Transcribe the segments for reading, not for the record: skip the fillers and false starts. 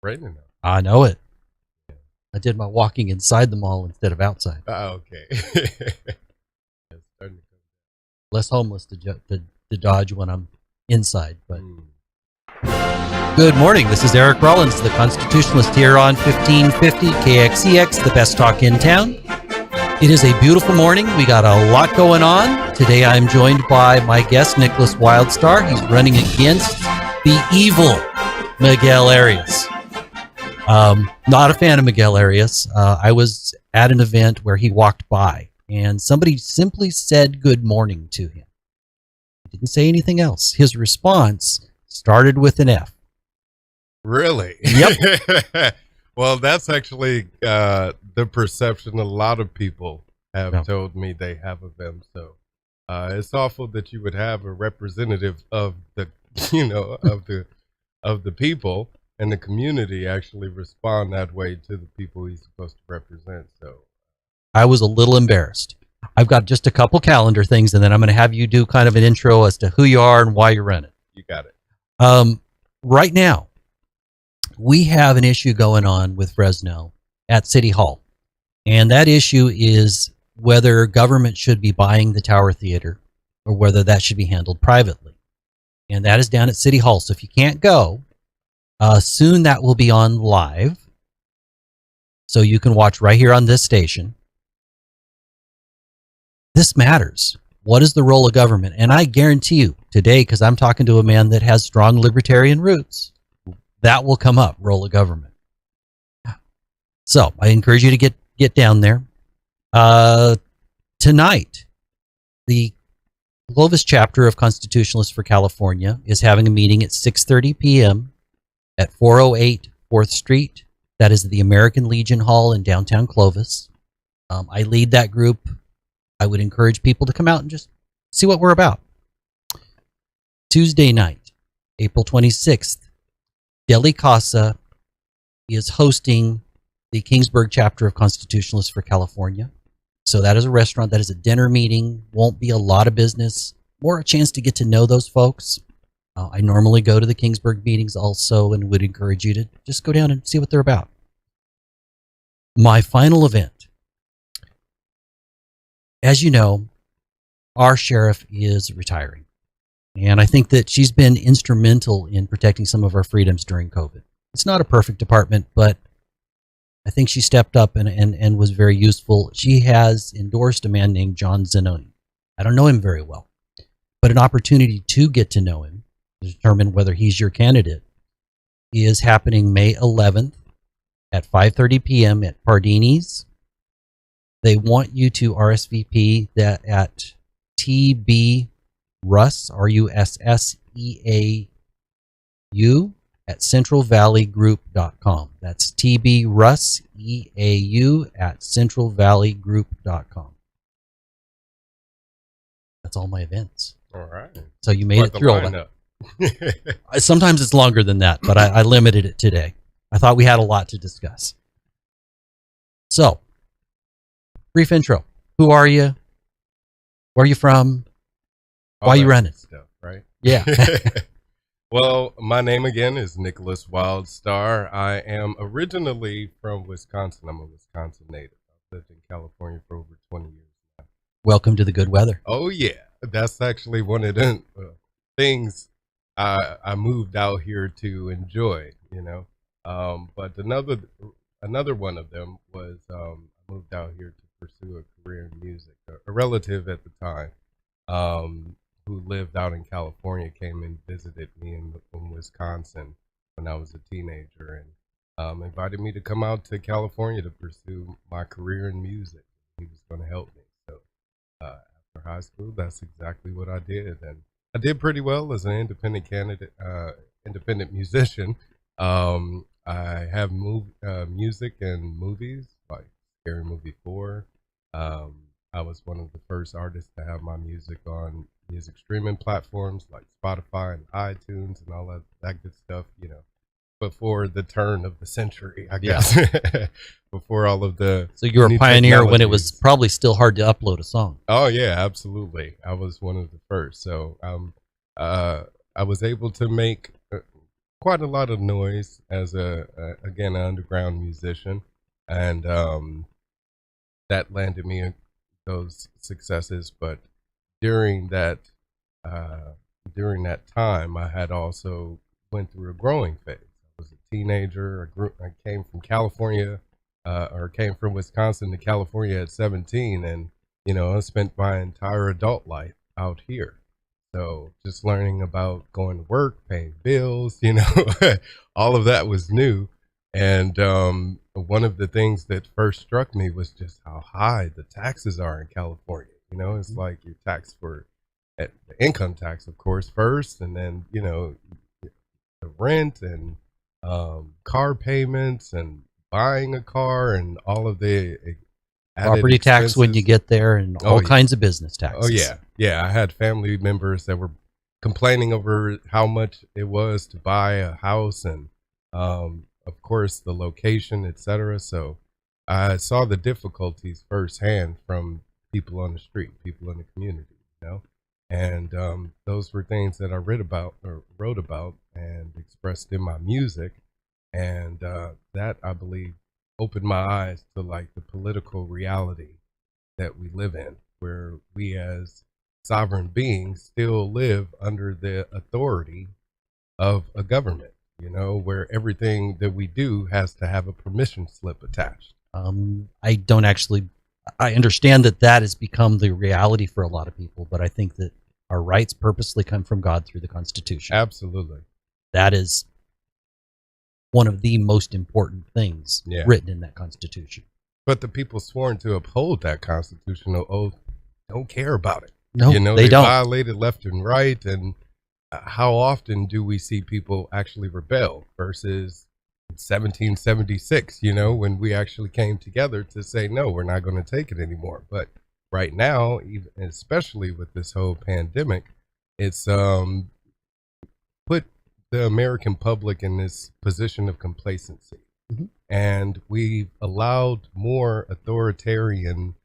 raining now. I know it. I did my walking inside the mall instead of outside. Okay. Less homeless to dodge when I'm inside. But Good morning. This is Eric Rollins, the Constitutionalist, here on 1550 KXEX, the best talk in town. It is a beautiful morning. We got a lot going on. Today I'm joined by my guest, Nickolas Wildstar. He's running against the evil Miguel Arias. Not a fan of Miguel Arias. I was at an event where he walked by and somebody simply said good morning to him. He didn't say anything else. His response started with an F. Really? Yep. Well, that's actually the perception a lot of people have told me they have of him. So it's awful that you would have a representative of the, of the people and the community actually respond that way to the people he's supposed to represent. So I was a little embarrassed. I've got just a couple calendar things, and then I'm going to have you do kind of an intro as to who you are and why you're running. You got it. Right now, we have an issue going on with Fresno at City Hall, and that issue is whether government should be buying the Tower Theater or whether that should be handled privately. And that is down at City Hall. So if you can't go, soon that will be on live, so you can watch right here on this station. This matters. What is the role of government? And I guarantee you today, because I'm talking to a man that has strong libertarian roots, that will come up, role of government. So I encourage you to get down there. Tonight, the Clovis chapter of Constitutionalists for California is having a meeting at 6:30 p.m. at 408 4th Street. That is the American Legion Hall in downtown Clovis. I lead that group. I would encourage people to come out and just see what we're about. Tuesday night, April 26th, Deli Casa is hosting the Kingsburg chapter of Constitutionalists for California. So that is a restaurant. That is a dinner meeting. Won't be a lot of business. More a chance to get to know those folks. I normally go to the Kingsburg meetings also and would encourage you to just go down and see what they're about. My final event. As you know, our sheriff is retiring. And I think that she's been instrumental in protecting some of our freedoms during COVID. It's not a perfect department, but I think she stepped up and was very useful. She has endorsed a man named John Zanoni. I don't know him very well, but an opportunity to get to know him, to determine whether he's your candidate, is happening May 11th at 5:30 p.m. at Pardini's. They want you to RSVP that at TB Russ, RUSSEAU, at centralvalleygroup.com. That's TB Russ, EAU, at centralvalleygroup.com. That's all my events. All right. So you made it through all that. Sometimes it's longer than that, but I limited it today. I thought we had a lot to discuss. So, brief intro. Who are you? Where are you from? Why are you running? Stuff, right? Yeah. Well, my name again is Nickolas Wildstar. I am originally from Wisconsin. I'm a Wisconsin native. I've lived in California for over 20 years now. Welcome to the good weather. Oh, yeah. That's actually one of the things I moved out here to enjoy, But another one of them was I moved out here to pursue a career in music. A relative at the time who lived out in California came and visited me in Wisconsin when I was a teenager and invited me to come out to California to pursue my career in music. He was going to help me. So after high school, that's exactly what I did. And I did pretty well as an independent independent musician. I have music and movies like Scary Movie 4. I was one of the first artists to have my music on music streaming platforms like Spotify and iTunes and all that good stuff, before the turn of the century, I guess. Yeah. Before all of the So you were a pioneer when it was probably still hard to upload a song. Oh, yeah, absolutely. I was one of the first. So I was able to make quite a lot of noise as again, an underground musician. And that landed me those successes. But during that time, I had also went through a growing phase. I was a teenager. I came from California, or came from Wisconsin to California at 17, and I spent my entire adult life out here. So just learning about going to work, paying bills, all of that was new. And one of the things that first struck me was just how high the taxes are in California. It's like you're taxed for the income tax, of course, first, and then, the rent and car payments and buying a car and all of the property tax when you get there, and all kinds of business taxes. Oh, yeah. I had family members that were complaining over how much it was to buy a house and, of course, the location, etc. So I saw the difficulties firsthand from people on the street, people in the community, and those were things that I wrote about and expressed in my music, and that, I believe, opened my eyes to like the political reality that we live in, where we as sovereign beings still live under the authority of a government, where everything that we do has to have a permission slip attached. I understand that has become the reality for a lot of people, but I think that our rights purposely come from God through the Constitution. Absolutely. That is one of the most important things written in that Constitution. But the people sworn to uphold that constitutional oath don't care about it. No, they don't. Violate it left and right. And how often do we see people actually rebel versus 1776, when we actually came together to say, no, we're not going to take it anymore. But right now, even especially with this whole pandemic, it's put the American public in this position of complacency. Mm-hmm. And we've allowed more authoritarian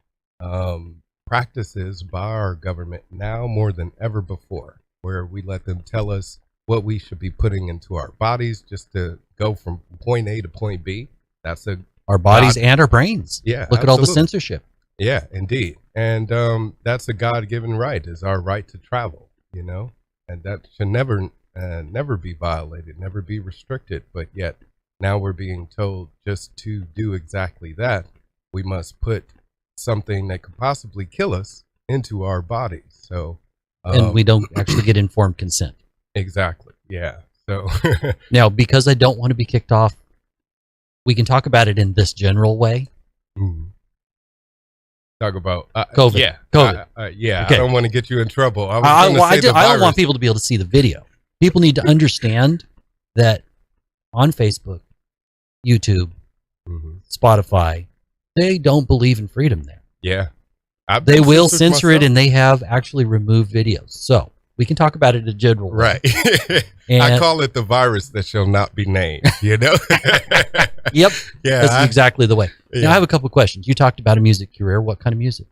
practices by our government now more than ever before, where we let them tell us what we should be putting into our bodies just to go from point A to point B. That's our bodies and our brains. Yeah. Look at all the censorship. Yeah, indeed. And that's a God-given right, is our right to travel, and that should never be violated, never be restricted. But yet now we're being told just to do exactly that, we must put something that could possibly kill us into our bodies. So and we don't actually get informed consent. Exactly. Yeah. So now, because I don't want to be kicked off, we can talk about it in this general way. Mm-hmm. Talk about COVID. Yeah. COVID. Yeah. Okay. I don't want to get you in trouble. I don't want people to be able to see the video. People need to understand that on Facebook, YouTube, Spotify, they don't believe in freedom there. Yeah. They will censor it, and they have actually removed videos. So we can talk about it in a general way. Right. I call it the virus that shall not be named, Yep. Yeah. That's exactly the way. Yeah. Now, I have a couple of questions. You talked about a music career. What kind of music?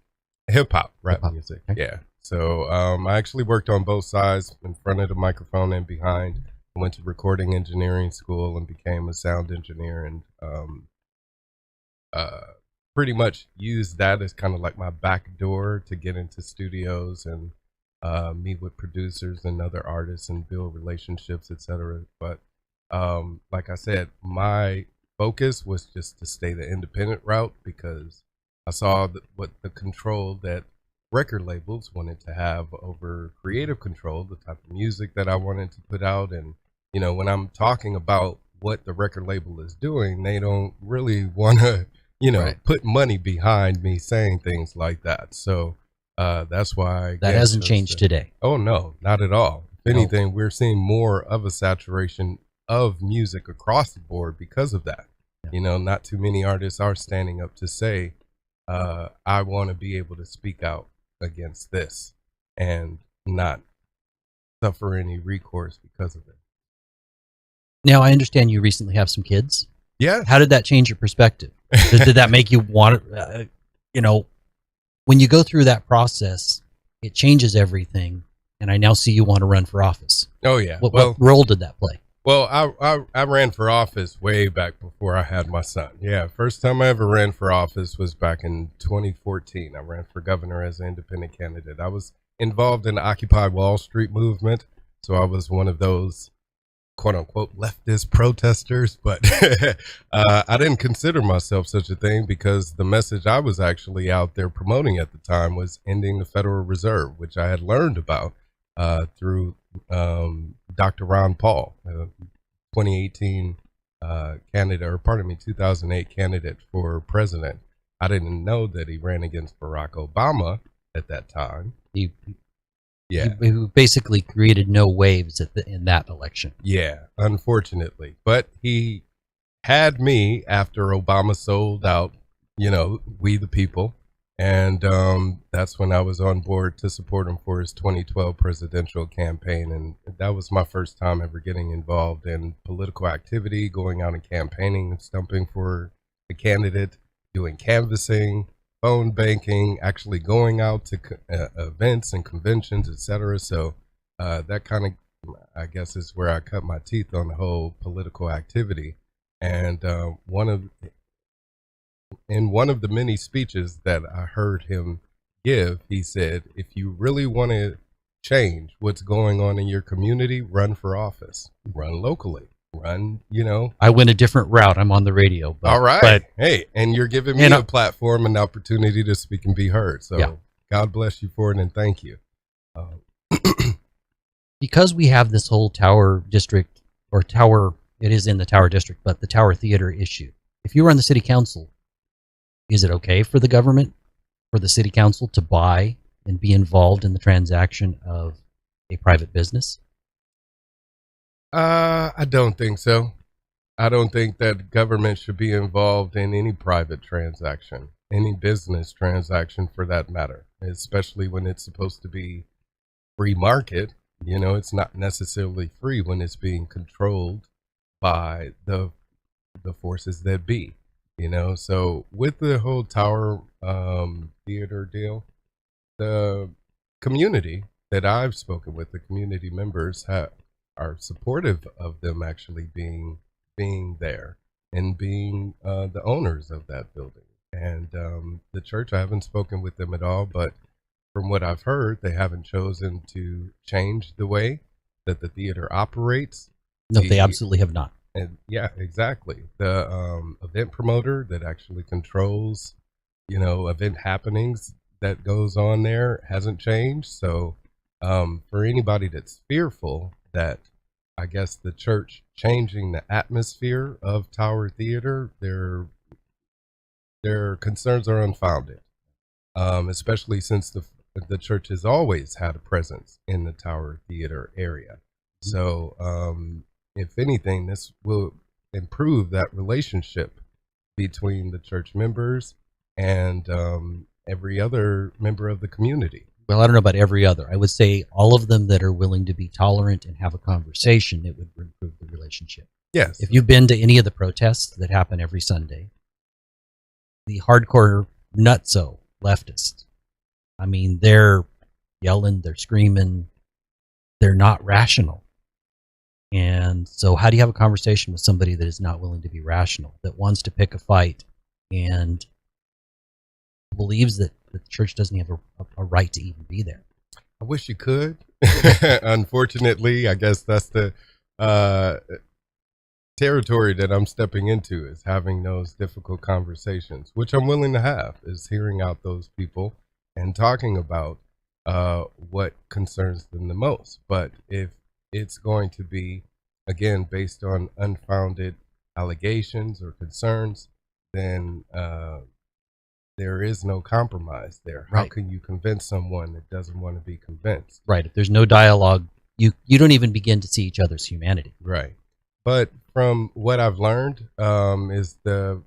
Hip-hop, rap music. Okay. Yeah. So I actually worked on both sides, in front of the microphone and behind. I went to recording engineering school and became a sound engineer, and pretty much used that as kind of like my back door to get into studios and meet with producers and other artists and build relationships, etc. But like I said, my focus was just to stay the independent route, because I saw what the control that record labels wanted to have over creative control, the type of music that I wanted to put out. And when I'm talking about what the record label is doing, they don't really want to right. put money behind me saying things like that. So that's why that hasn't changed today. Oh no, not at all. If anything, we're seeing more of a saturation of music across the board because of that. Yeah. Not too many artists are standing up to say, I want to be able to speak out against this and not suffer any recourse because of it. Now, I understand you recently have some kids. Yeah. How did that change your perspective? Did that make you want to, when you go through that process, it changes everything. And I now see you want to run for office. Oh, yeah. What role did that play? Well, I ran for office way back before I had my son. Yeah, first time I ever ran for office was back in 2014. I ran for governor as an independent candidate. I was involved in the Occupy Wall Street movement, so I was one of those quote-unquote leftist protesters, but I didn't consider myself such a thing because the message I was actually out there promoting at the time was ending the Federal Reserve, which I had learned about through Dr. Ron Paul, 2018 candidate, or pardon me, 2008 candidate for president. I didn't know that he ran against Barack Obama at that time. He basically created no waves in that election. Yeah, unfortunately. But he had me after Obama sold out, we the people. And that's when I was on board to support him for his 2012 presidential campaign. And that was my first time ever getting involved in political activity, going out and campaigning and stumping for the candidate, doing canvassing, phone banking, actually going out to events and conventions, etc. So that kind of, I guess, is where I cut my teeth on the whole political activity. And in one of the many speeches that I heard him give, he said, if you really want to change what's going on in your community, run for office, run locally, run, I went a different route. I'm on the radio. All right. But, hey, and you're giving me a platform and opportunity to speak and be heard. So yeah. God bless you for it, and thank you. Because we have this whole Tower District, or Tower, it is in the Tower District, but the Tower Theater issue. If you were on the city council, is it okay for the government, for the city council to buy and be involved in the transaction of a private business? I don't think so. I don't think that government should be involved in any private transaction, any business transaction for that matter, especially when it's supposed to be free market. It's not necessarily free when it's being controlled by the forces that be. So with the whole Tower Theater deal, the community that I've spoken with, the community members are supportive of them actually being there and being the owners of that building. And the church, I haven't spoken with them at all, but from what I've heard, they haven't chosen to change the way that the theater operates. No, they absolutely have not. And yeah, exactly. The event promoter that actually controls, event happenings that goes on there hasn't changed. So for anybody that's fearful that, I guess, the church changing the atmosphere of Tower Theater, their concerns are unfounded, especially since the church has always had a presence in the Tower Theater area. So if anything, this will improve that relationship between the church members and every other member of the community. Well, I don't know about every other. I would say all of them that are willing to be tolerant and have a conversation, it would improve the relationship. Yes. If you've been to any of the protests that happen every Sunday, the hardcore nutso leftists, I mean, they're yelling, they're screaming, they're not rational. And so how do you have a conversation with somebody that is not willing to be rational, that wants to pick a fight and believes that the church doesn't have a right to even be there? I wish you could. Unfortunately, I guess that's the territory that I'm stepping into, is having those difficult conversations, which I'm willing to have, is hearing out those people and talking about what concerns them the most. But if it's going to be, again, based on unfounded allegations or concerns, then there is no compromise there. Right. How can you convince someone that doesn't want to be convinced? Right. If there's no dialogue, you don't even begin to see each other's humanity. Right. But from what I've learned, is the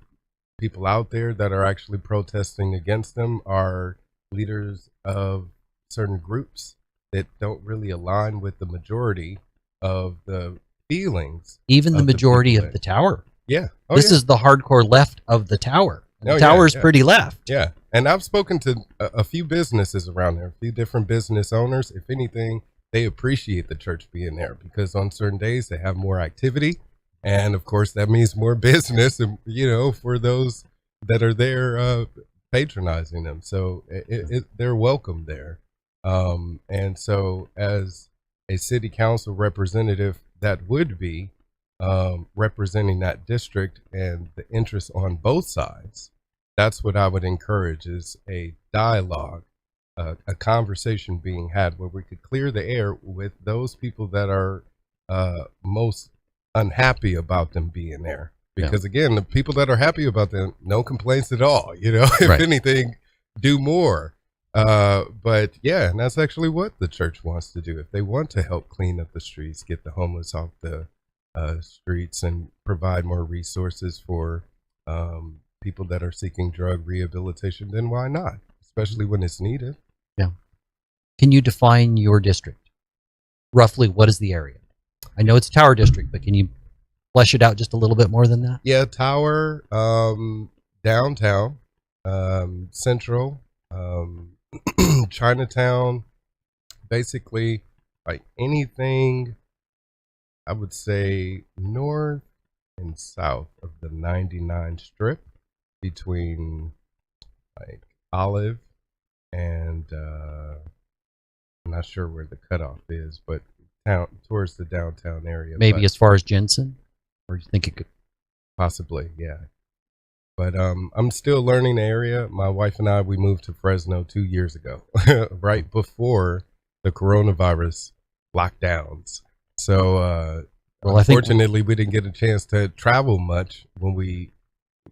people out there that are actually protesting against them are leaders of certain groups that don't really align with the majority of the feelings. Even the majority of the tower. Yeah. This is the hardcore left of the tower. The tower's pretty left. Yeah. And I've spoken to a few businesses around there, a few different business owners. If anything, they appreciate the church being there because on certain days they have more activity. And of course, that means more business, and for those that are there patronizing them. So they're welcome there. And so, as a city council representative that would be representing that district and the interests on both sides, that's what I would encourage: is a dialogue, a conversation being had where we could clear the air with those people that are most unhappy about them being there. Because again, the people that are happy about them, no complaints at all. If Right. anything, do more. But yeah, and that's actually what the church wants to do. If they want to help clean up the streets, get the homeless off the streets, and provide more resources for people that are seeking drug rehabilitation, then why not? Especially when it's needed. Yeah. Can you define your district? Roughly, what is the area? I know it's a Tower District, but can you flesh it out just a little bit more than that? Yeah, Tower, downtown, Central, Chinatown, basically like anything, I would say north and south of the 99 strip between like Olive and I'm not sure where the cutoff is, but towards the downtown area. Maybe as far as Jensen? Or do you think it could? Possibly, yeah. But I'm still learning the area. My wife and I, we moved to Fresno 2 years ago, right before the coronavirus lockdowns. So unfortunately, we didn't get a chance to travel much when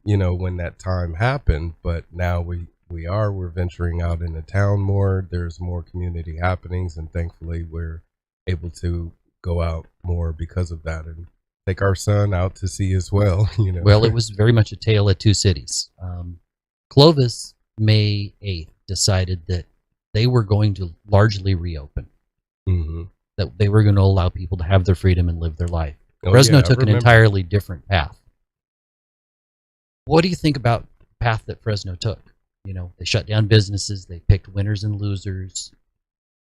when that time happened. But now we're venturing out into town more. There's more community happenings, and thankfully we're able to go out more because of that, and take our son out to see as well. Well, it was very much a tale of two cities. Clovis, May 8th, decided that they were going to largely reopen, that they were going to allow people to have their freedom and live their life. Fresno took an entirely different path. What do you think about the path that Fresno took? They shut down businesses, they picked winners and losers,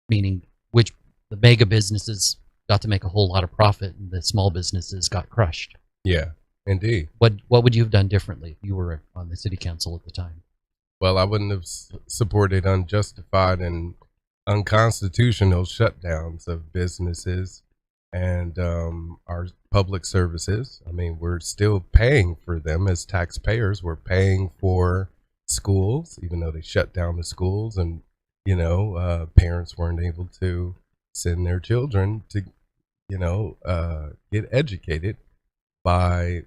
meaning which the mega businesses got to make a whole lot of profit and the small businesses got crushed. Yeah, indeed. What would you have done differently if you were on the city council at the time? Well, I wouldn't have supported unjustified and unconstitutional shutdowns of businesses and our public services. I mean, we're still paying for them as taxpayers. We're paying for schools, even though they shut down the schools, and parents weren't able to send their children to get educated by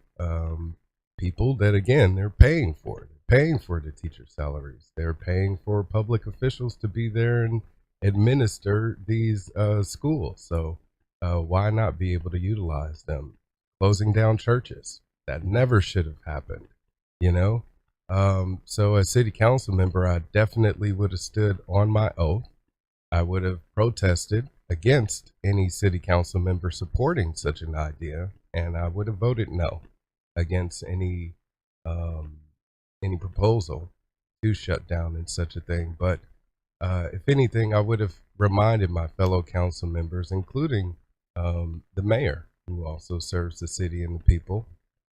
people that, again, they're paying for it. They're paying for the teacher salaries. They're paying for public officials to be there and administer these schools. So why not be able to utilize them? Closing down churches, that never should have happened. So as city council member, I definitely would have stood on my oath. I would have protested against any city council member supporting such an idea, and I would have voted no against any proposal to shut down in such a thing. But if anything, I would have reminded my fellow council members, including the mayor, who also serves the city and the people,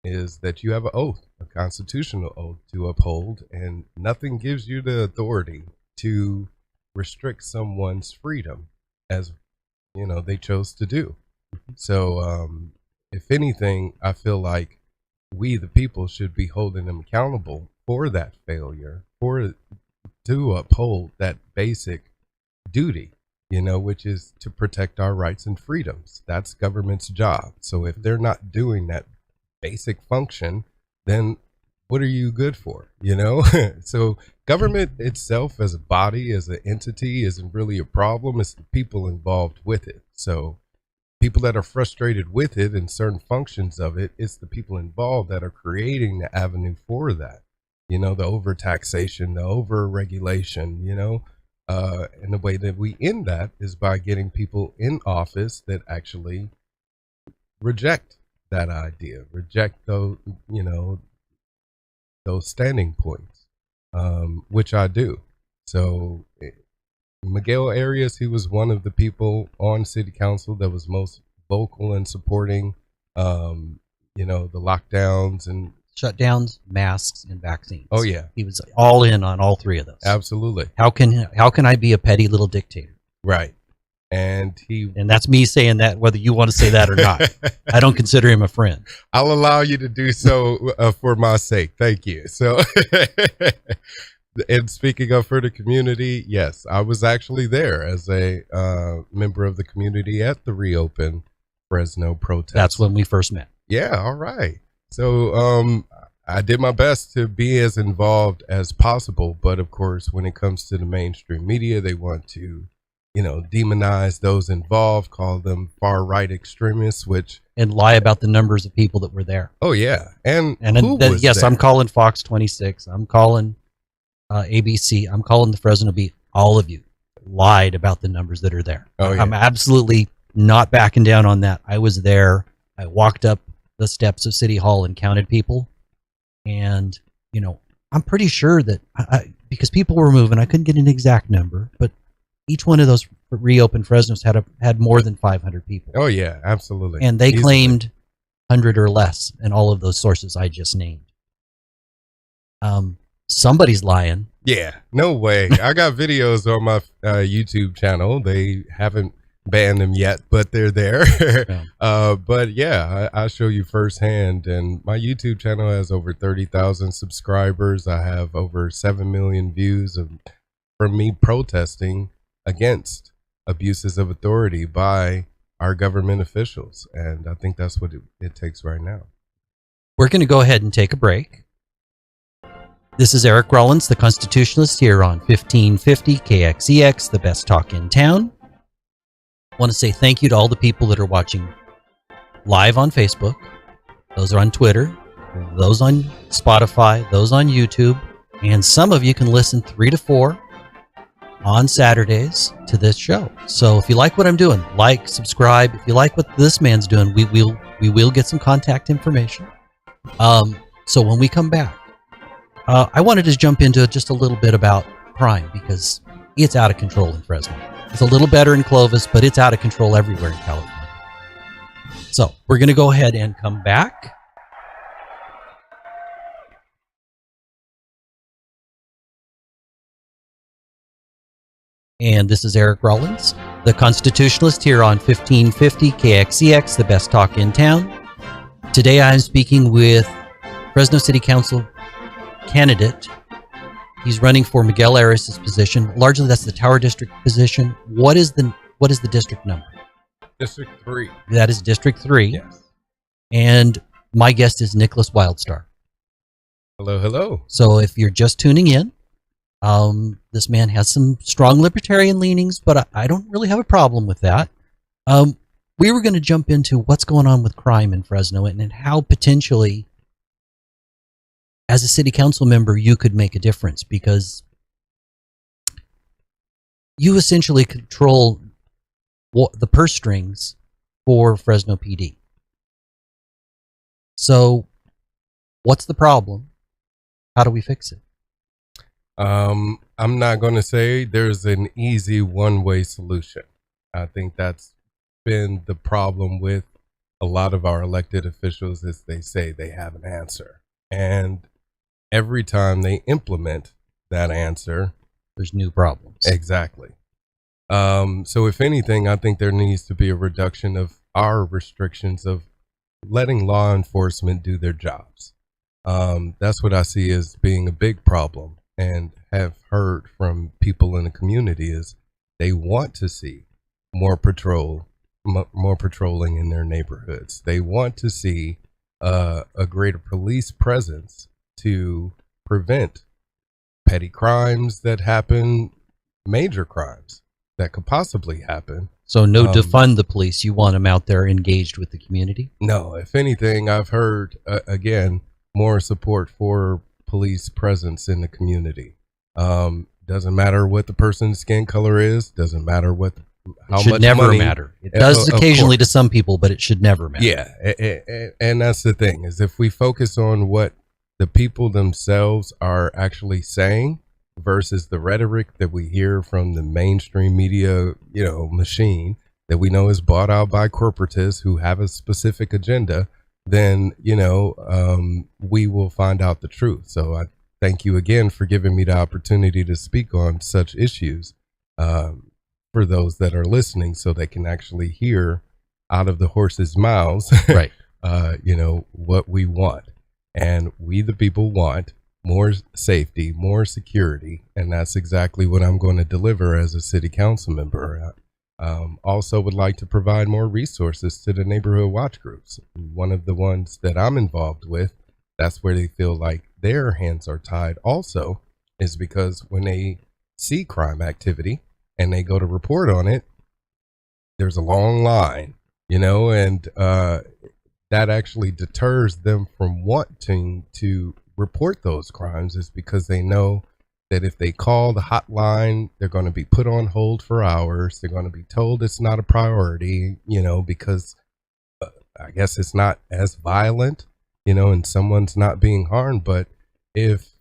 is that you have an oath, a constitutional oath to uphold, and nothing gives you the authority to restrict someone's freedom as they chose to do. So if anything, I feel like we the people should be holding them accountable for that failure, to uphold that basic duty, which is to protect our rights and freedoms. That's government's job. So if they're not doing that basic function, then what are you good for? So government itself as a body, as an entity, isn't really a problem. It's the people involved with it. So people that are frustrated with it and certain functions of it, it's the people involved that are creating the avenue for that. The overtaxation, the over-regulation, and the way that we end that is by getting people in office that actually reject that idea, reject those, those standing points, which I do. So Miguel Arias, he was one of the people on city council that was most vocal in supporting, the lockdowns and shutdowns, masks, and vaccines. Oh yeah, he was all in on all three of those. Absolutely. How can I be a petty little dictator? Right. And that's me saying that, whether you want to say that or not. I don't consider him a friend. I'll allow you to do so for my sake. Thank you. So, and speaking of for the community, yes, I was actually there as a member of the community at the Reopen Fresno protest. That's when we first met. Yeah. All right. So I did my best to be as involved as possible. But of course, when it comes to the mainstream media, they want to demonize those involved, call them far right extremists, and lie about the numbers of people that were there. Oh yeah, and yes, there? I'm calling Fox 26. I'm calling ABC. I'm calling the Fresno Beat. All of you lied about the numbers that are there. Oh, yeah. I'm absolutely not backing down on that. I was there. I walked up the steps of City Hall and counted people, and I'm pretty sure that because people were moving, I couldn't get an exact number, but each one of those Reopen Fresnos had more than 500 people. Oh yeah, absolutely. And they claimed 100 or less in all of those sources I just named. Somebody's lying. Yeah, no way. I got videos on my YouTube channel. They haven't banned them yet, but they're there. Yeah. But yeah, I show you firsthand. And my YouTube channel has over 30,000 subscribers. I have over 7 million views from me protesting against abuses of authority by our government officials. And I think that's what it takes right now. We're going to go ahead and take a break. This is Eric Rollins, the Constitutionalist, here on 1550 KXEX, the best talk in town. I want to say thank you to all the people that are watching live on Facebook. Those are on Twitter, those on Spotify, those on YouTube, and some of you can listen 3 to 4 on Saturdays to this show. So if you like what I'm doing, like, subscribe. If you like what this man's doing, we will get some contact information. So when we come back, I wanted to jump into just a little bit about crime, because it's out of control in Fresno. It's a little better in Clovis, but it's out of control everywhere in California. So we're going to go ahead and come back. And this is Eric Rollins, the Constitutionalist, here on 1550 KXEX, the best talk in town. Today I'm speaking with Fresno City Council candidate. He's running for Miguel Arias' position. Largely that's the Tower District position. What is the district number? District 3. That is District 3. Yes. And my guest is Nickolas Wildstar. Hello, hello. So if you're just tuning in, this man has some strong libertarian leanings, but I don't really have a problem with that. We were going to jump into what's going on with crime in Fresno and how potentially, as a city council member, you could make a difference, because you essentially control the purse strings for Fresno PD. So what's the problem? How do we fix it? I'm not going to say there's an easy one-way solution. I think that's been the problem with a lot of our elected officials, is they say they have an answer. And every time they implement that answer, there's new problems. Exactly. So if anything, I think there needs to be a reduction of our restrictions of letting law enforcement do their jobs. That's what I see as being a big problem, and have heard from people in the community is they want to see more patrolling in their neighborhoods. They want to see a greater police presence to prevent petty crimes that happen, major crimes that could possibly happen. So no defund the police. You want them out there engaged with the community? No, if anything, I've heard, again, more support for police presence in the community. Doesn't matter what the person's skin color is. Doesn't matter how much money. It should never matter. It does occasionally to some people, but it should never matter. Yeah, and that's the thing, is if we focus on what the people themselves are actually saying, versus the rhetoric that we hear from the mainstream media, machine that we know is bought out by corporatists who have a specific agenda, then, we will find out the truth. So I thank you again for giving me the opportunity to speak on such issues for those that are listening so they can actually hear out of the horse's mouths, right? What we want. And we, the people, want more safety, more security. And that's exactly what I'm going to deliver as a city council member. Also would like to provide more resources to the neighborhood watch groups. One of the ones that I'm involved with, that's where they feel like their hands are tied also, is because when they see crime activity and they go to report on it, there's a long line, and that actually deters them from wanting to report those crimes, is because they know that if they call the hotline, they're going to be put on hold for hours. They're going to be told it's not a priority, because I guess it's not as violent, and someone's not being harmed. But if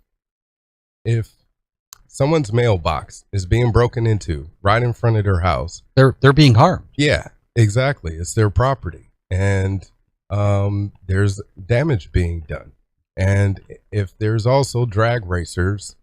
someone's mailbox is being broken into right in front of their house, they're being harmed. Yeah, exactly. It's their property, and there's damage being done. And if there's also drag racers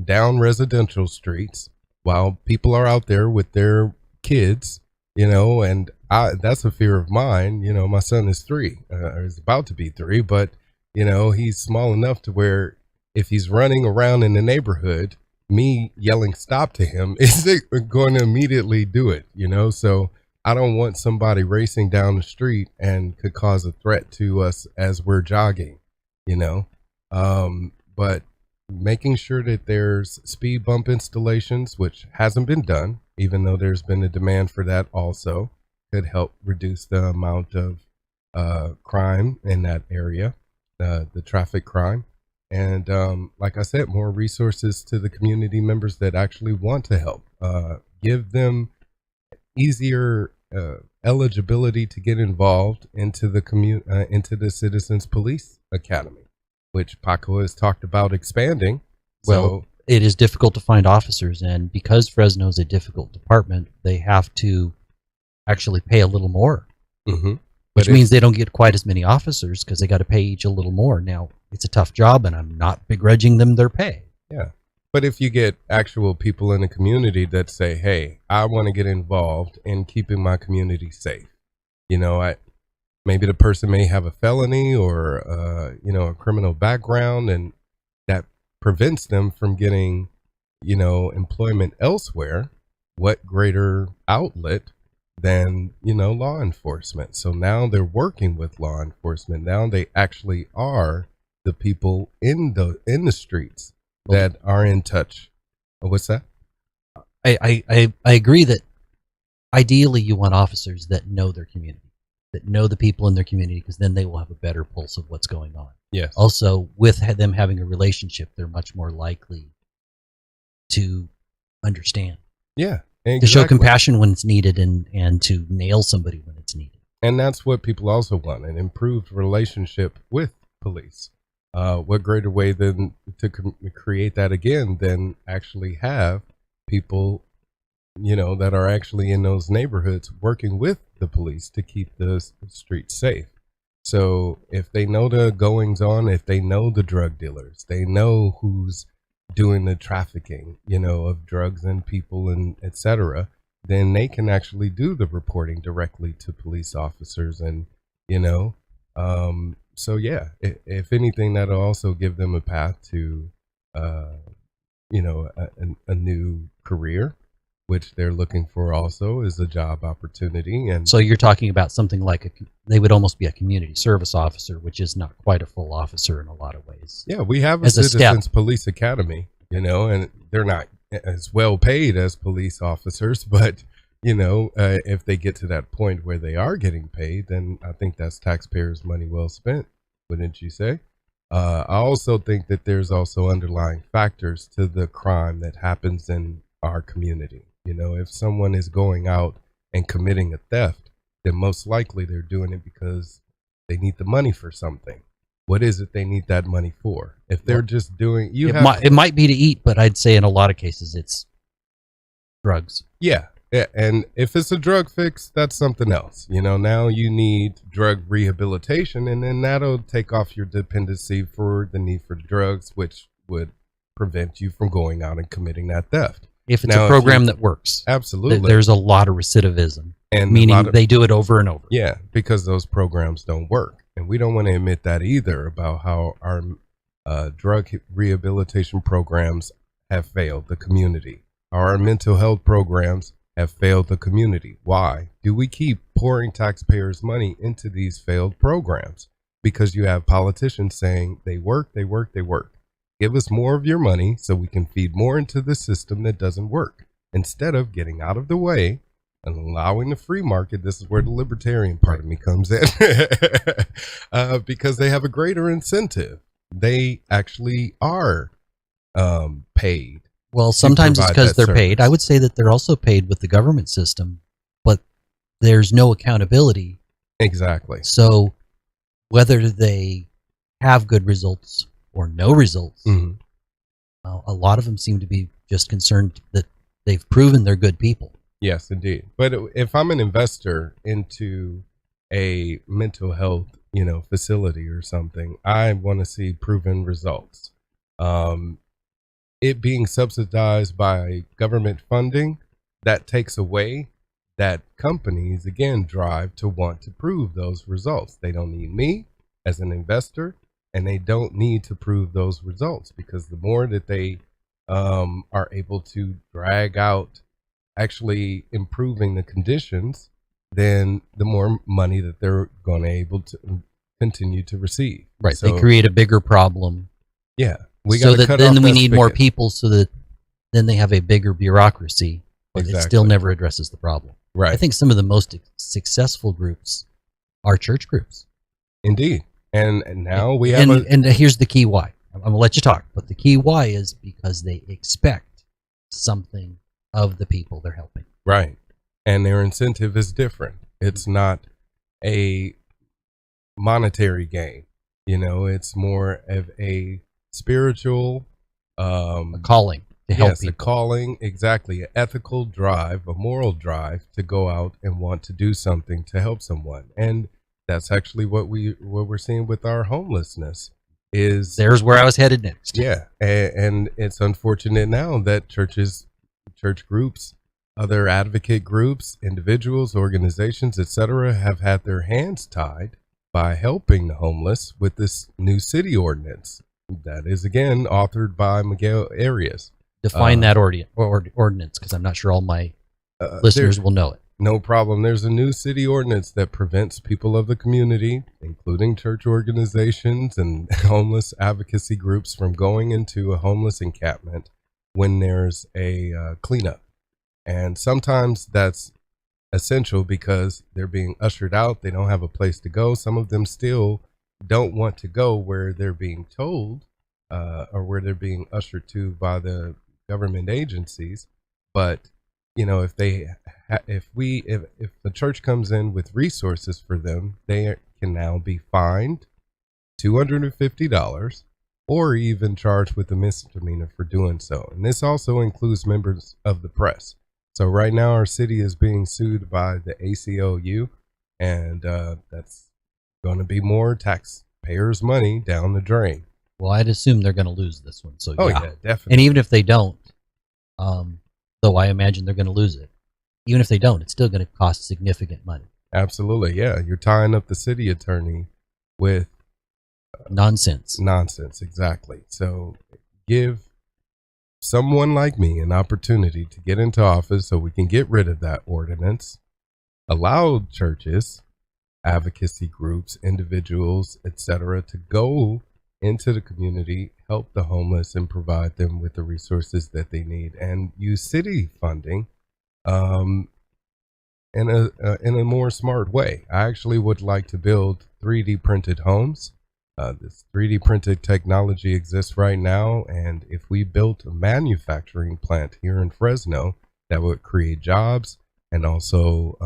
down residential streets while people are out there with their kids, and that's a fear of mine. My son is 3, or is about to be 3, but he's small enough to where if he's running around in the neighborhood, me yelling stop to him isn't going to immediately do it, so I don't want somebody racing down the street and could cause a threat to us as we're jogging, but making sure that there's speed bump installations, which hasn't been done, even though there's been a demand for that also, could help reduce the amount of crime in that area, the traffic crime. And like I said, more resources to the community members that actually want to help. Give them easier eligibility to get involved into the Citizens Police Academy, which Paco has talked about expanding. Well, it is difficult to find officers, and because Fresno is a difficult department, they have to actually pay a little more, which means they don't get quite as many officers because they got to pay each a little more. Now, it's a tough job, and I'm not begrudging them their pay. Yeah. But if you get actual people in the community that say, hey, I want to get involved in keeping my community safe, maybe the person may have a felony or, a criminal background, and that prevents them from getting, employment elsewhere. What greater outlet than, law enforcement? So now they're working with law enforcement. Now they actually are the people in the streets that are in touch. What's that? I agree that ideally you want officers that know their community, that know the people in their community, because then they will have a better pulse of what's going on. Yes. Also, with them having a relationship, they're much more likely to understand. Yeah. Exactly. To show compassion when it's needed and to nail somebody when it's needed. And that's what people also want, an improved relationship with police. What greater way than to create that again than actually have people, that are actually in those neighborhoods working with the police to keep the streets safe. So if they know the goings on, if they know the drug dealers, they know who's doing the trafficking, of drugs and people and etc., then they can actually do the reporting directly to police officers. And, so yeah, if anything, that'll also give them a path to, a new career, which they're looking for also is a job opportunity. And so you're talking about something like they would almost be a community service officer, which is not quite a full officer in a lot of ways. Yeah, we have a Citizens Police Academy, and they're not as well paid as police officers, but if they get to that point where they are getting paid, then I think that's taxpayers' money well spent, wouldn't you say? I also think that there's also underlying factors to the crime that happens in our community. If someone is going out and committing a theft, then most likely they're doing it because they need the money for something. what is it they need that money for? If they're just doing, it might be to eat, but I'd say in a lot of cases it's drugs. Yeah. And if it's a drug fix, that's something else. Now you need drug rehabilitation, and then that'll take off your dependency for the need for drugs, which would prevent you from going out and committing that theft. If it's a program that works. Absolutely. There's a lot of recidivism, and meaning they do it over and over. Yeah, because those programs don't work. And we don't want to admit that either, about how our drug rehabilitation programs have failed the community. Our mental health programs have failed the community. Why do we keep pouring taxpayers' money into these failed programs? Because you have politicians saying they work, they work, they work. Give us more of your money so we can feed more into the system that doesn't work, instead of getting out of the way and allowing the free market. This is where the libertarian part of me comes in, because they have a greater incentive. They actually are paid. Well, sometimes it's because they're paid. I would say that they're also paid with the government system, but there's no accountability. Exactly. So whether they have good results or no results, a lot of them seem to be just concerned that they've proven they're good people. Yes, indeed. But if I'm an investor into a mental health, facility or something, I want to see proven results. It being subsidized by government funding, that takes away that companies, again, drive to want to prove those results. They don't need me as an investor, and they don't need to prove those results, because the more that they are able to drag out actually improving the conditions, then the more money that they're going to able to continue to receive. Right. So they create a bigger problem. Yeah. So that then we need more people, so that then they have a bigger bureaucracy, but it still never addresses the problem. Right. I think some of the most successful groups are church groups. Indeed. And now we have and here's the key why. I'm going to let you talk, but the key why is because they expect something of the people they're helping. Right. And their incentive is different. It's not a monetary gain. It's more of a spiritual a calling to help people. A calling, exactly, an ethical drive, a moral drive to go out and want to do something to help someone. And that's actually what we're seeing with our homelessness. There's where I was headed next. Yeah, and it's unfortunate now that church groups, other advocate groups, individuals, organizations, etc., have had their hands tied by helping the homeless with this new city ordinance that is, again, authored by Miguel Arias. Define that ordinance, because I'm not sure all my listeners will know it. No problem. There's a new city ordinance that prevents people of the community, including church organizations and homeless advocacy groups, from going into a homeless encampment when there's a cleanup. And sometimes that's essential because they're being ushered out. They don't have a place to go. Some of them still don't want to go where they're being told or where they're being ushered to by the government agencies. But if the church comes in with resources for them, they can now be fined $250 or even charged with a misdemeanor for doing so. And this also includes members of the press. So right now our city is being sued by the ACLU, and that's going to be more taxpayers' money down the drain. Well, I'd assume they're going to lose this one. So yeah, definitely. And even if they don't, though I imagine they're going to lose it, even if they don't, it's still going to cost significant money. Absolutely, yeah. You're tying up the city attorney with nonsense. Nonsense, exactly. So give someone like me an opportunity to get into office so we can get rid of that ordinance, allow churches, advocacy groups, individuals, etc., to go into the community, help the homeless, and provide them with the resources that they need, and use city funding in a more smart way. I actually would like to build 3D printed homes. This 3D printed technology exists right now, and if we built a manufacturing plant here in Fresno, that would create jobs and also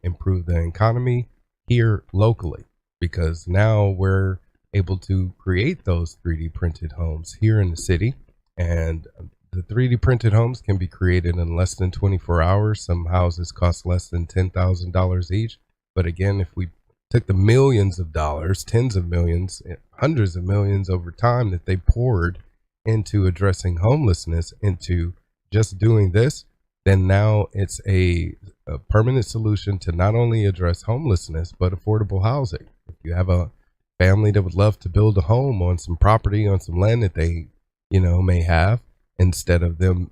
improve the economy here locally, because now we're able to create those 3D printed homes here in the city. And the 3D printed homes can be created in less than 24 hours. Some houses cost less than $10,000 each. But again, if we took the millions of dollars, tens of millions, hundreds of millions over time that they poured into addressing homelessness, into just doing this, then now it's a permanent solution to not only address homelessness, but affordable housing. If you have a family that would love to build a home on some property, on some land that they, may have, instead of them,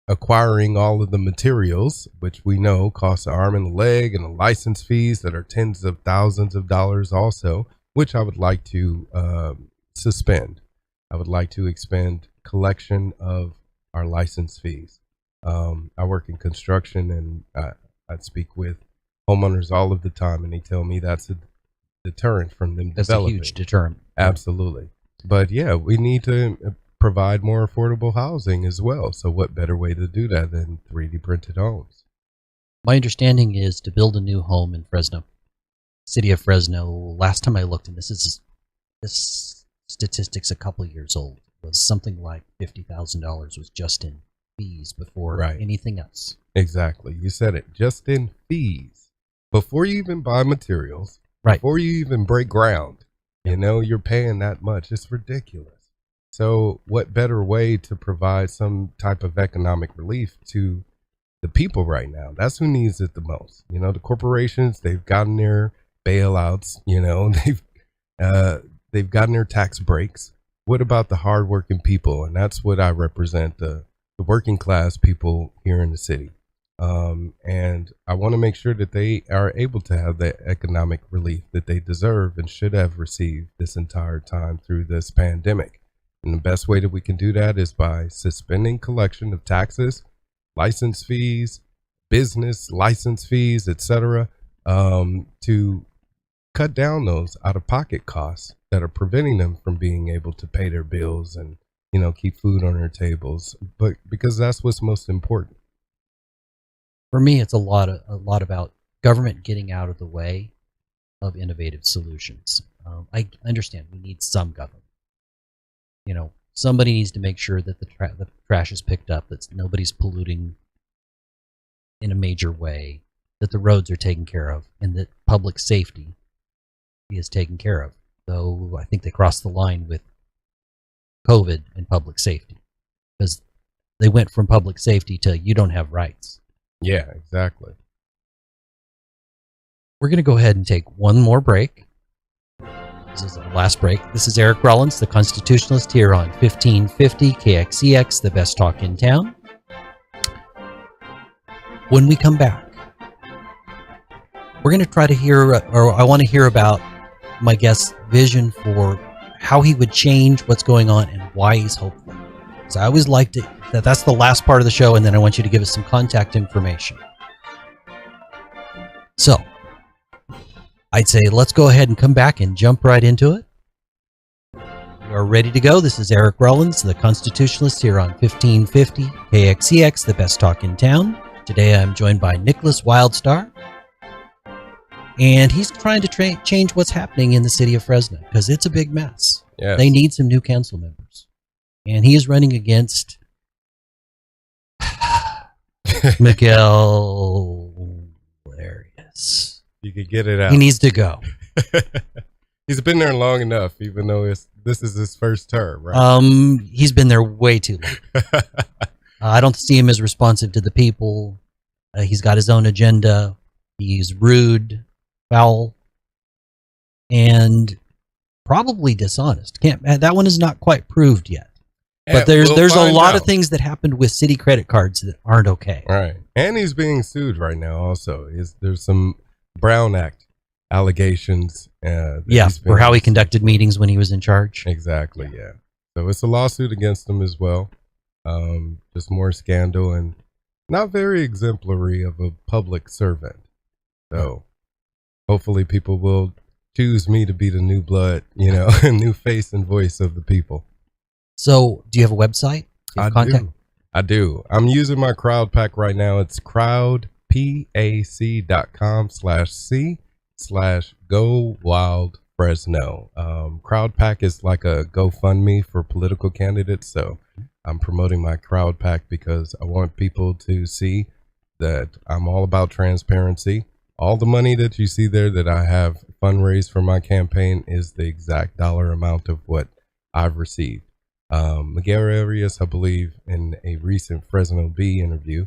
acquiring all of the materials, which we know cost an arm and a leg, and the license fees that are tens of thousands of dollars also, which I would like to suspend. I would like to expand collection of our license fees. I work in construction, and I speak with homeowners all of the time, and they tell me that's a deterrent from them developing. That's a huge deterrent. Absolutely. But yeah, we need to provide more affordable housing as well. So what better way to do that than 3D printed homes? My understanding is to build a new home in Fresno, city of Fresno. Last time I looked, and this statistic's a couple years old, was something like $50,000 was just in fees before anything else. Exactly. You said it. Just in fees. Before you even buy materials, before you even break ground, you're paying that much. It's ridiculous. So what better way to provide some type of economic relief to the people right now? That's who needs it the most. The corporations, they've gotten their bailouts, they've gotten their tax breaks. What about the hardworking people? And that's what I represent, the working class people here in the city. And I want to make sure that they are able to have the economic relief that they deserve and should have received this entire time through this pandemic. And the best way that we can do that is by suspending collection of taxes, license fees, business license fees, etc., to cut down those out-of-pocket costs that are preventing them from being able to pay their bills and, keep food on their tables. But because that's what's most important. For me, it's a lot about government getting out of the way of innovative solutions. I understand we need some government. Somebody needs to make sure that the trash is picked up, that nobody's polluting in a major way, that the roads are taken care of, and that public safety is taken care of. Though I think they crossed the line with COVID and public safety, because they went from public safety to you don't have rights. Yeah, exactly. We're going to go ahead and take one more break. This is our last break. This is Eric Rollins, the Constitutionalist, here on 1550 KXEX, the best talk in town. When we come back, we're going to try to hear, or I want to hear about my guest's vision for how he would change what's going on and why he's hopeful. So I always liked it. That's the last part of the show, and then I want you to give us some contact information. So I'd say let's go ahead and come back and jump right into it. We are ready to go. This is Eric Rollins, the Constitutionalist, here on 1550 KXEX, the best talk in town. Today I'm joined by Nickolas Wildstar, and he's trying to change what's happening in the city of Fresno because it's a big mess. Yes. They need some new council members, and he is running against Miguel. Hilarious. You could get it out. He needs to go. He's been there long enough, even though this is his first term, right? He's been there way too long. I don't see him as responsive to the people. He's got his own agenda. He's rude, foul, and probably dishonest. That one is not quite proved yet. But there's a lot of things that happened with city credit cards that aren't okay. Right. And he's being sued right now also. There's some Brown Act allegations. For how he conducted meetings when he was in charge. Exactly, yeah. So it's a lawsuit against him as well. Just more scandal and not very exemplary of a public servant. So hopefully people will choose me to be the new blood, new face and voice of the people. So do you have a website? I do. I'm using my crowd pack right now. It's crowdpac.com/C. Go Wild Fresno. CrowdPack is like a GoFundMe for political candidates. So I'm promoting my CrowdPack because I want people to see that I'm all about transparency. All the money that you see there that I have fundraised for my campaign is the exact dollar amount of what I've received. Miguel Arias, I believe, in a recent Fresno Bee interview,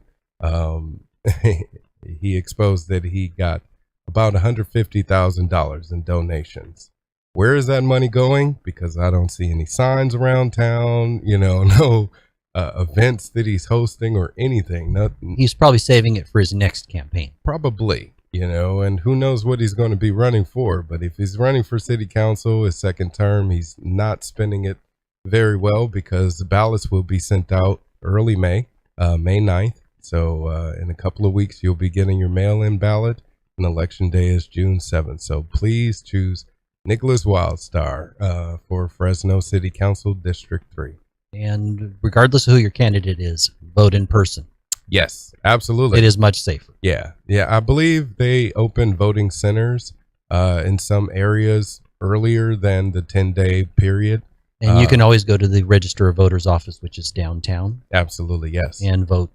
he exposed that he got about $150,000 in donations. Where is that money going? Because I don't see any signs around town, no events that he's hosting or anything. Nothing. He's probably saving it for his next campaign. Probably, and who knows what he's going to be running for. But if he's running for city council, his second term, he's not spending it very well because the ballots will be sent out early May 9th. So in a couple of weeks, you'll be getting your mail-in ballot, and election day is June 7th. So please choose Nickolas Wildstar for Fresno City Council District 3. And regardless of who your candidate is, vote in person. Yes, absolutely. It is much safer. Yeah. I believe they opened voting centers in some areas earlier than the 10-day period. And you can always go to the Register of Voters office, which is downtown. Absolutely, yes. And vote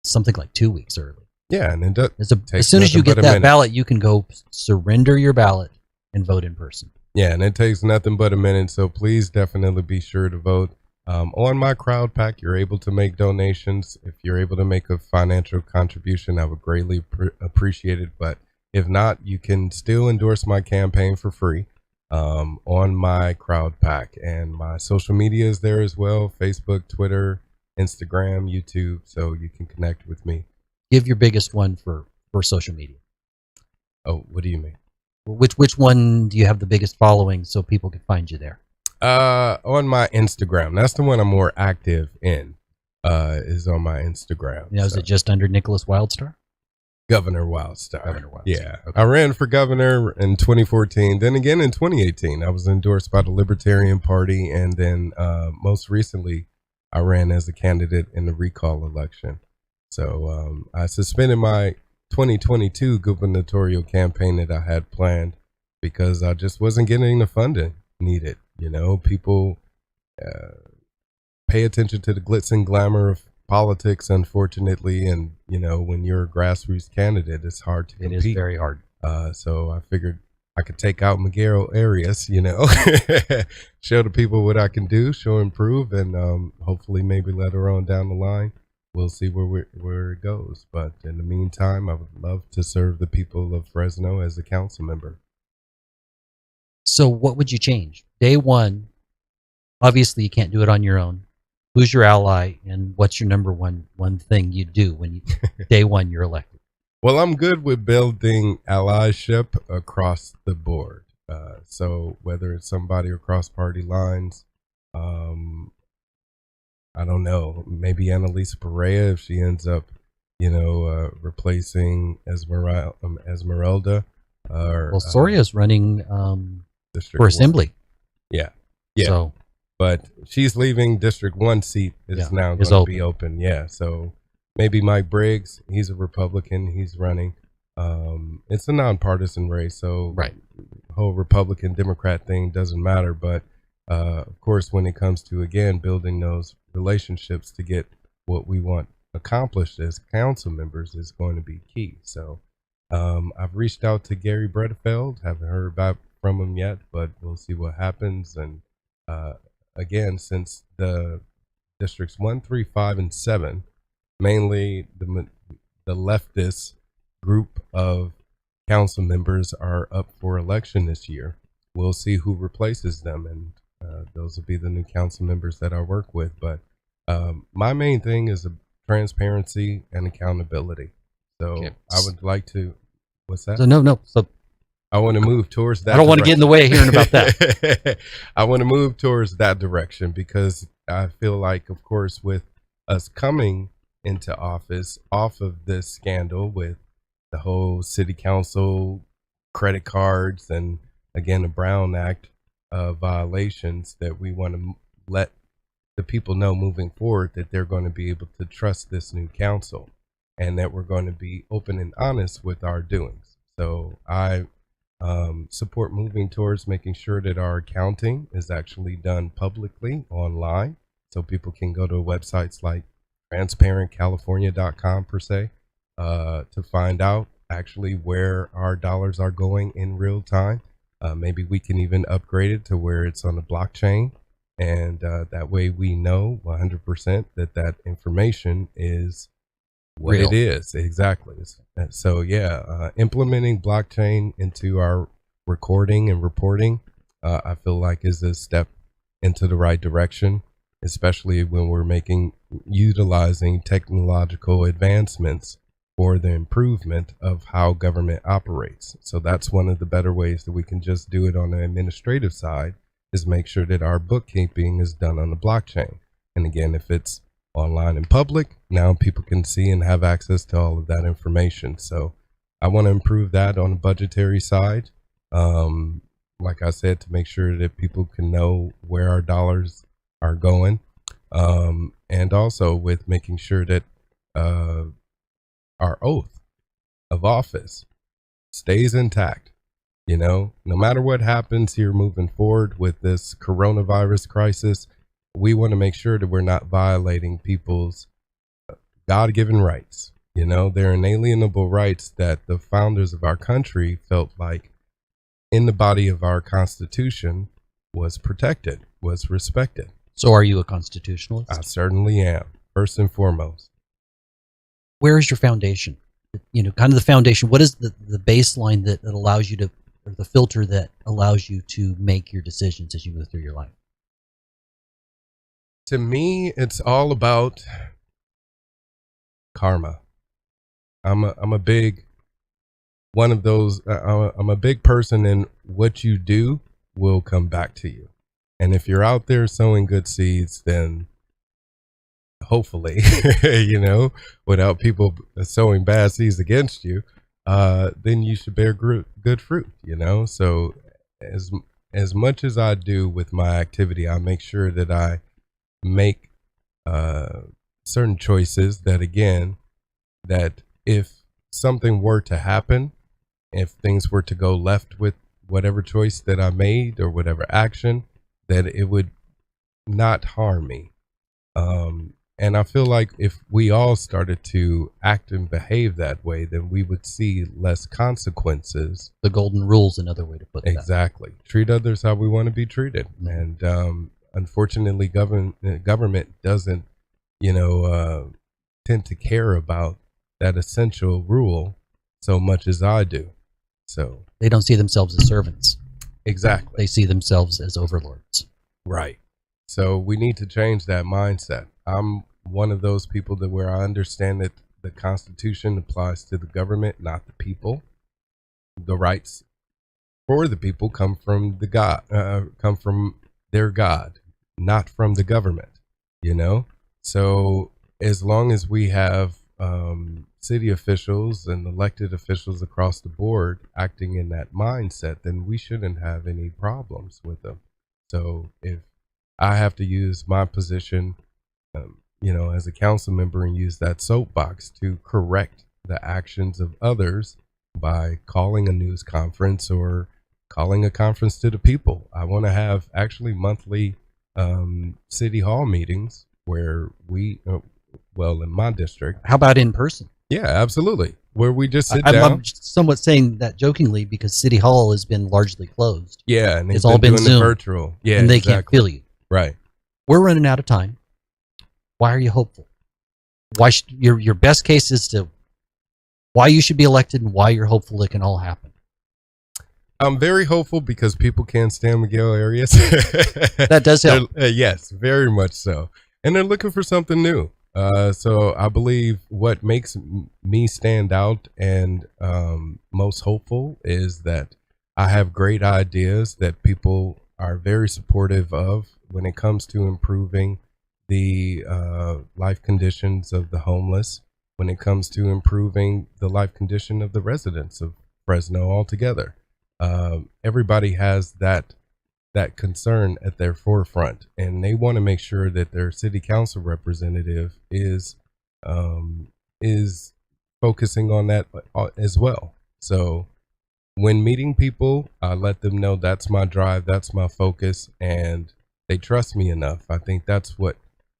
something like 2 weeks early. Yeah, and as soon as you get that ballot, you can go surrender your ballot and vote in person. Yeah, and it takes nothing but a minute, so please definitely be sure to vote. On my CrowdPack, you're able to make donations. If you're able to make a financial contribution, I would greatly appreciate it. But if not, you can still endorse my campaign for free on my CrowdPack. And my social media is there as well: Facebook, Twitter, Instagram, YouTube, so you can connect with me. Give your biggest one for social media. Oh, what do you mean? Which one do you have the biggest following so people can find you there? On my Instagram. That's the one I'm more active in. Is on my Instagram. Now, is it just under Nickolas Wildstar? Governor Wildstar. Yeah. Okay. I ran for governor in 2014. Then again in 2018, I was endorsed by the Libertarian Party, and then most recently, I ran as a candidate in the recall election. So I suspended my 2022 gubernatorial campaign that I had planned because I just wasn't getting the funding needed. People pay attention to the glitz and glamour of politics, unfortunately, and when you're a grassroots candidate, it's hard to compete. It is very hard. So I figured I could take out Miguel Arias, show the people what I can do, show and prove, and hopefully maybe later on down the line, we'll see where it goes. But in the meantime, I would love to serve the people of Fresno as a council member. So what would you change? Day one, obviously you can't do it on your own. Who's your ally, and what's your number one thing you do when day one you're elected? Well, I'm good with building allyship across the board. So whether it's somebody across party lines, I don't know, maybe Annalisa Perea if she ends up, replacing Esmeralda. Well, Soria's running for assembly. Yeah. So, but she's leaving District 1 seat is now going to be open. Yeah. So maybe Mike Briggs, he's a Republican, he's running. It's a nonpartisan race, so right. The whole Republican Democrat thing doesn't matter. But of course, when it comes to, again, building those relationships to get what we want accomplished as council members is going to be key. So I've reached out to Gary Bredefeld, haven't heard back from him yet, but we'll see what happens. And again, since the districts 1, 3, 5, and 7, mainly the leftist group of council members are up for election this year, we'll see who replaces them, and those will be the new council members that I work with. But my main thing is transparency and accountability. So okay. I would like to, what's that? So no. So I want to move towards that. I don't want to get in the way of hearing about that. I want to move towards that direction because I feel like, of course, with us coming into office off of this scandal with the whole city council credit cards and, again, the Brown Act violations, that we want to let the people know moving forward that they're going to be able to trust this new council and that we're going to be open and honest with our doings. So I support moving towards making sure that our accounting is actually done publicly online, so people can go to websites like transparentcalifornia.com per se, to find out actually where our dollars are going in real time. Maybe we can even upgrade it to where it's on the blockchain, and that way we know 100% that that information is what Real. it is. Exactly. So yeah, implementing blockchain into our recording and reporting, I feel like is a step into the right direction, especially when we're utilizing technological advancements for the improvement of how government operates. So that's one of the better ways that we can just do it on the administrative side, is make sure that our bookkeeping is done on the blockchain. And again, if it's online and public, now people can see and have access to all of that information. So I want to improve that on the budgetary side. Like I said, to make sure that people can know where our dollars are going. And also with making sure that our oath of office stays intact. You know, no matter what happens here moving forward with this coronavirus crisis, we want to make sure that we're not violating people's God-given rights. You know, they're inalienable rights that the founders of our country felt like in the body of our Constitution was protected, was respected. So are you a constitutionalist? I certainly am, first and foremost. Where is your foundation? You know, kind of the foundation. What is the baseline that allows you to, or the filter that allows you to make your decisions as you move through your life? To me, it's all about karma. I'm a big one of those. I'm a big person, in what you do will come back to you. And if you're out there sowing good seeds, then hopefully, you know, without people sowing bad seeds against you, then you should bear good fruit, you know? So as much as I do with my activity, I make sure that I make certain choices that, again, that if something were to happen, if things were to go left with whatever choice that I made or whatever action, that it would not harm me. And I feel like if we all started to act and behave that way, then we would see less consequences. The golden rule is another way to put that. Exactly. Treat others how we want to be treated. And unfortunately, government doesn't, you know, tend to care about that essential rule so much as I do. So they don't see themselves as servants. Exactly. They see themselves as overlords. Right. So we need to change that mindset. I'm one of those people that where I understand that the Constitution applies to the government, not the people. The rights for the people come from come from their God, not from the government, you know? So as long as we have city officials and elected officials across the board acting in that mindset, then we shouldn't have any problems with them. So if I have to use my position, you know, as a council member and use that soapbox to correct the actions of others by calling a news conference or calling a conference to the people. I want to have actually monthly city hall meetings where we, well, in my district. How about in person? Yeah, absolutely. Where we just sit down. I'm somewhat saying that jokingly because City Hall has been largely closed. Yeah, and it's all been Zoom, virtual. Yeah, and they can't feel you. Right. We're running out of time. Why are you hopeful? Why your best case is to why you should be elected and why you're hopeful it can all happen? I'm very hopeful because people can't stand Miguel Arias. That does help. Yes, very much so. And they're looking for something new. So I believe what makes me stand out and most hopeful is that I have great ideas that people are very supportive of when it comes to improving the life conditions of the homeless, when it comes to improving the life condition of the residents of Fresno altogether. Everybody has that concern at their forefront, and they want to make sure that their city council representative is focusing on that as well. So when meeting people, I let them know that's my drive, that's my focus, and they trust me enough. I think that's what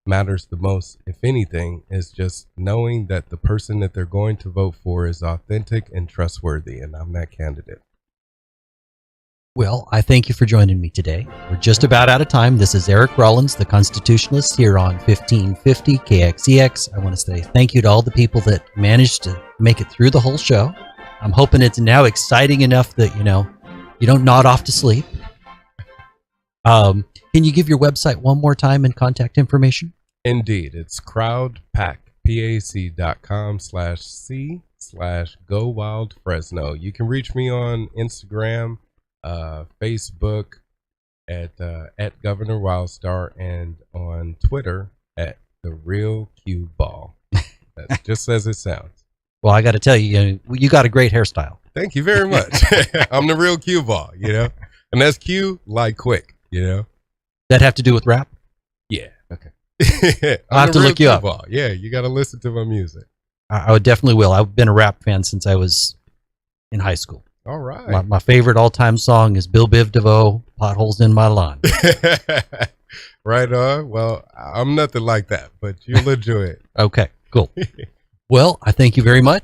matters the most, if anything, is just knowing that the person that they're going to vote for is authentic and trustworthy, and I'm that candidate. Well, I thank you for joining me today. We're just about out of time. This is Eric Rollins, the Constitutionalist, here on 1550 KXEX. I want to say thank you to all the people that managed to make it through the whole show. I'm hoping it's now exciting enough that, you don't nod off to sleep. Can you give your website one more time and contact information? Indeed. It's crowdpac.c/go-wild-fresno. You can reach me on Instagram, Facebook at Governor Wildstar, and on Twitter at The Real Q Ball. That's just as it sounds. Well, I got to tell you, you got a great hairstyle. Thank you very much. I'm the real Q Ball, and that's Q like quick, That have to do with rap? Yeah. Okay. I'll have to look you up. Q-Ball. Yeah, you got to listen to my music. I would definitely will. I've been a rap fan since I was in high school. All right. My favorite all-time song is Bill Biv DeVoe, Potholes in My Lawn. Right on. Well, I'm nothing like that, but you'll enjoy it. Okay, cool. Well, I thank you very much.